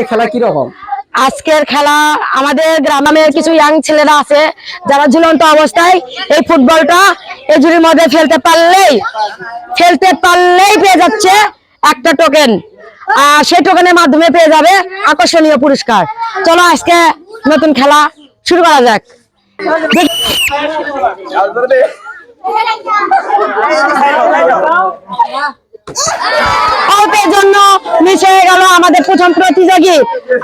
খেলা কি রকম? আজকের খেলা আমাদের গ্রামের কিছু ইয়াং ছেলেরা আছে যারা ঝুলন্ত অবস্থায় এই ফুটবলটা এই ঝুড়ির মধ্যে ফেলতে পারলেই পেয়ে যাচ্ছে একটা টোকেন, আর সেই টোকেনের মাধ্যমে পেয়ে যাবে আকর্ষণীয় পুরস্কার। চলো আজকে নতুন খেলা শুরু করা যাক। অল্পের জন্য মিস হয়ে গেল আমাদের প্রথম প্রতিযোগী।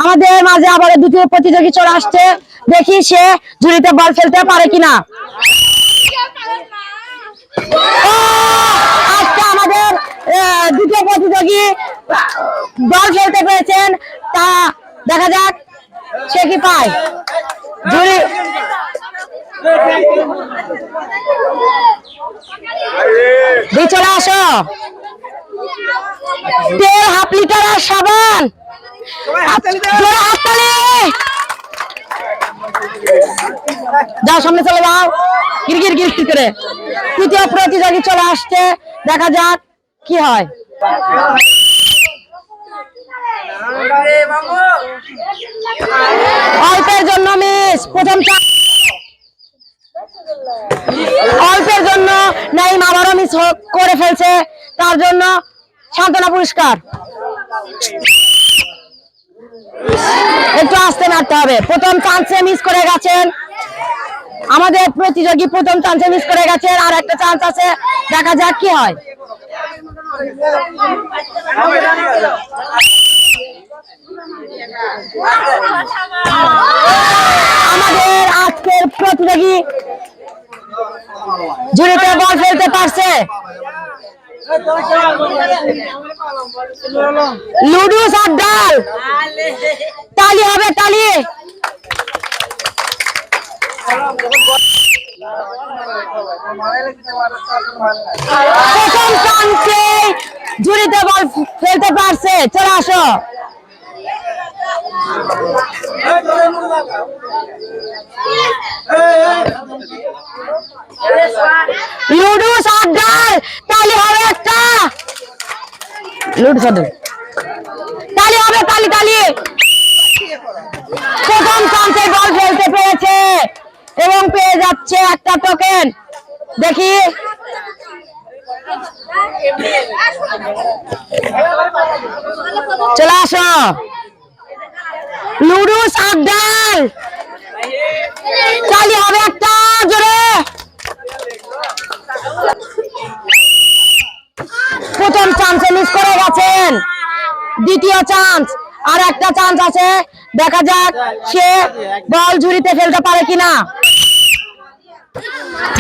আমাদের মাঝে আবার দ্বিতীয় প্রতিযোগী চলে আসছে, দেখি সে ঝুড়িতে বল ফেলতে পারে কিনা। আজকে আমাদের দ্বিতীয় প্রতিযোগী বল ফেলতে পেরেছেন, তা দেখা যাক সে কি পায়। ঝুড়ি চলে আসো। তেল হাফ লিটার আর সাবান, যাও সামনে চলে যাও, গিরগির গিরগির করে। তৃতীয় প্রতিযোগী চলে আসছে, দেখা যাক কি হয়। অল্পের জন্য মিস, প্রথম অল্পের জন্য নাইম আবারও মিস করে ফেলছে, তার জন্য সান্ত্বনা পুরস্কার। একটু আস্তে মারতে হবে। প্রথম চান্সে মিস করে গেছেন আমাদের প্রতিযোগী, প্রথম চান্সে মিস করে গেছেন, আর একটা চান্স আছে, দেখা যাক কি হয়। আমাদের আজকের প্রতিযোগী ঝুড়িতে বল ফেলতে পারছে। লুডুস আর ডাল, তালি হবে তালি। প্রথম চান্সে ঝুড়িতে বল ফেলতে পারছে, চলে আসো। লুডুস আর ডাল, তালি হবে একটা। লুডুস আর ডাল, তালি হবে তালি তালি। প্রথম চান্সে বল ফেলতে পেরেছে এবং পেয়ে যাচ্ছে একটা টোকেন। দেখি চলে আসো। লুডুস আর ডাল, তালি হবে একটা জোরে। প্রথম চান্সে মিস করে গেছেন, দ্বিতীয় চান্স, আর একটা চান্স আছে, দেখা যাক সে বল ঝুড়িতে ফেলতে পারে কিনা।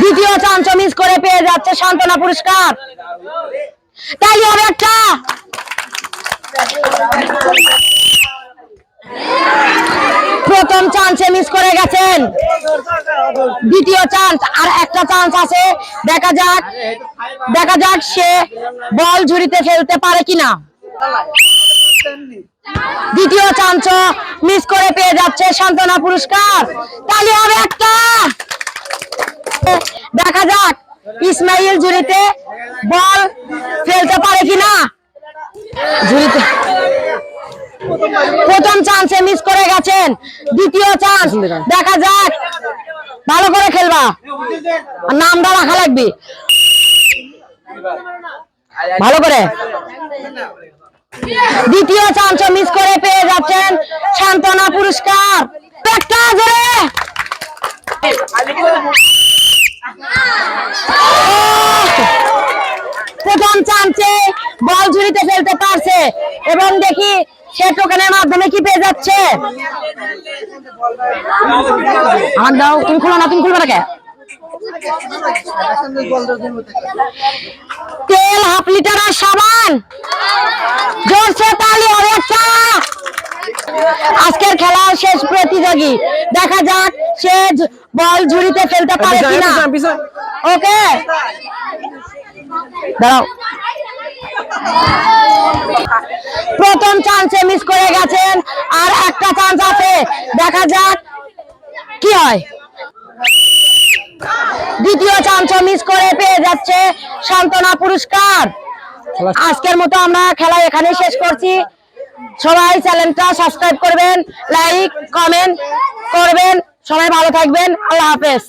দ্বিতীয় চান্স মিস করে পেয়ে যাচ্ছে সান্ত্বনা পুরস্কার, তালি হবে একটা। প্রথম চান্সে মিস করে গেছেন, দ্বিতীয় চান্স, আর একটা চান্স আছে, দেখা যাক সে বল ঝুড়িতে ফেলতে পারে কিনা। দ্বিতীয় চান্স মিস করে পেয়ে যাচ্ছে সান্ত্বনা পুরস্কার, তালি হবে একটা। দেখা যাক ইসমাইল ঝুড়িতে বল ফেলতে পারে কিনা। ঝুড়িতে প্রথম চান্সে মিস করে গেছেন, দ্বিতীয় চান্স, দেখা যাক। ভালো করে খেলবা, নামটা রাখা লাগবে ভালো করে। দ্বিতীয় চান্স মিস করে পেয়ে যাচ্ছেন সান্ত্বনা পুরস্কার, একটা জোরে। প্রথম চান্সে বল ঝুড়িতে ফেলতে পারছে এবং দেখি সে টোকেনের মাধ্যমে কি পেয়ে যাচ্ছে। আমার দাও, তুমি খুলো না, তুমি খুলবে না কে? তেল হাফ লিটার আর সাবান, জোরসে তালি হবে একটা। আজকের খেলার শেষ প্রতিযোগী, দেখা যাক সে বল ঝুড়িতে ফেলতে পারে কিনা। ওকে দাঁড়াও। প্রথম চান্সে মিস করে গেছেন, আর একটা চান্স আছে, দেখা যাক কি হয়। দ্বিতীয় চান্সও মিস করে পেয়ে যাচ্ছে সান্ত্বনা পুরস্কার। আজকের মতো আমরা খেলা এখানে শেষ করছি। সবাই চ্যানেলটা সাবস্ক্রাইব করবেন, লাইক কমেন্ট করবেন। সবাই ভালো থাকবেন। আল্লাহ হাফেজ।